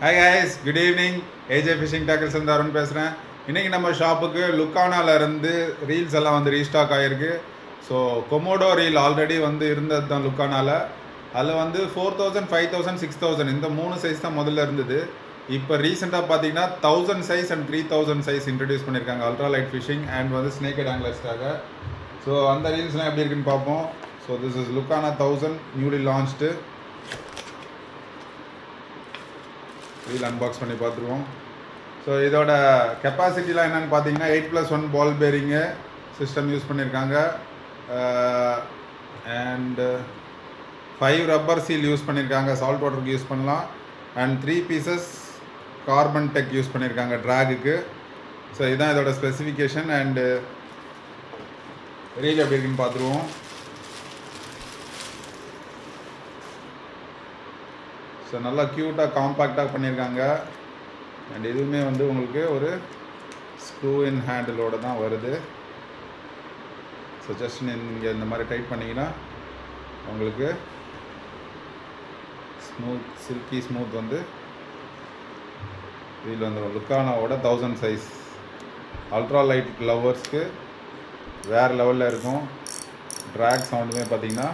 Hi guys, good evening. AJ Fishing Tackles and Arun பேசுகிறேன். இன்றைக்கி நம்ம ஷாப்புக்கு லுக்கானாலேருந்து ரீல்ஸ் எல்லாம் வந்து ரீஸ்டாக் ஆகிருக்கு. ஸோ கொமோடோ ரீல் ஆல்ரெடி வந்து இருந்தது தான் லுக்கானாவில். அதில் வந்து 4000, 5000, 6000 இந்த 3 சைஸ் தான் முதல்ல இருந்தது. இப்போ ரீசெண்டாக பார்த்தீங்கன்னா 1000 சைஸ் அண்ட் 3000 சைஸ் இன்ட்ரடியூஸ் பண்ணியிருக்காங்க அல்ட்ரா லைட் ஃபிஷிங் அண்ட் வந்து ஸ்னேக்கட் ஆங்கிலர்ஸ்க்காக. ஸோ அந்த ரீல்ஸ்லாம் எப்படி இருக்குன்னு பார்ப்போம். ஸோ திஸ் இஸ் லுக்கானா 1000 நியூலி லான்ச்டு. ரீல் அன்பாக்ஸ் பண்ணி பார்த்துருவோம். ஸோ இதோட கெப்பாசிட்டிலாம் என்னென்னு பார்த்தீங்கன்னா 8+1 பால் பேரிங்கு சிஸ்டம் யூஸ் பண்ணியிருக்காங்க. அண்டு 5 ரப்பர் சீல் யூஸ் பண்ணியிருக்காங்க, சால்ட் வாட்டருக்கு யூஸ் பண்ணலாம். And 3 pieces Carbontex use பண்ணியிருக்காங்க ட்ராகுக்கு. ஸோ இதுதான் இதோட ஸ்பெசிஃபிகேஷன். அண்டு ரீல் எப்படி இருக்குன்னு பார்த்துருவோம். ஸோ நல்லா க்யூட்டாக காம்பேக்டாக பண்ணியிருக்காங்க. அண்ட் இதுவுமே வந்து உங்களுக்கு ஒரு ஸ்க்ரூ இன் ஹேண்டிலோடு தான் வருது. ஸோ ஜஸ்ட் நீங்கள் இந்த மாதிரி டைட் பண்ணிங்கன்னா உங்களுக்கு சில்கி ஸ்மூத் வந்து இதில் வந்துடும். லுக்கானாவோட 1000 சைஸ் அல்ட்ரா லைட் லவ்வர்ஸ்க்கு வேறு லெவலில் இருக்கும். ட்ராக் சவுண்டுமே பார்த்திங்கன்னா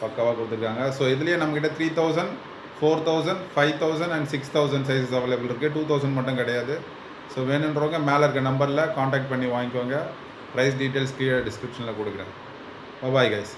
பக்காவாக கொடுத்துருக்காங்க. ஸோ இதுலேயே நம்மக்கிட்ட 3000, 4000, 5000 அண்ட் 6000 சைஸஸ் அவைலபிள் இருக்குது. 2000 மட்டும் கிடையாது. ஸோ வேணுன்றவங்க மேலே இருக்க நம்பரில் காண்டாக்ட் பண்ணி வாங்கிக்கோங்க. ப்ரைஸ் டீட்டெயில்ஸ் கீழே டிஸ்கிரிப்ஷனில் கொடுக்குறேன். Bye guys.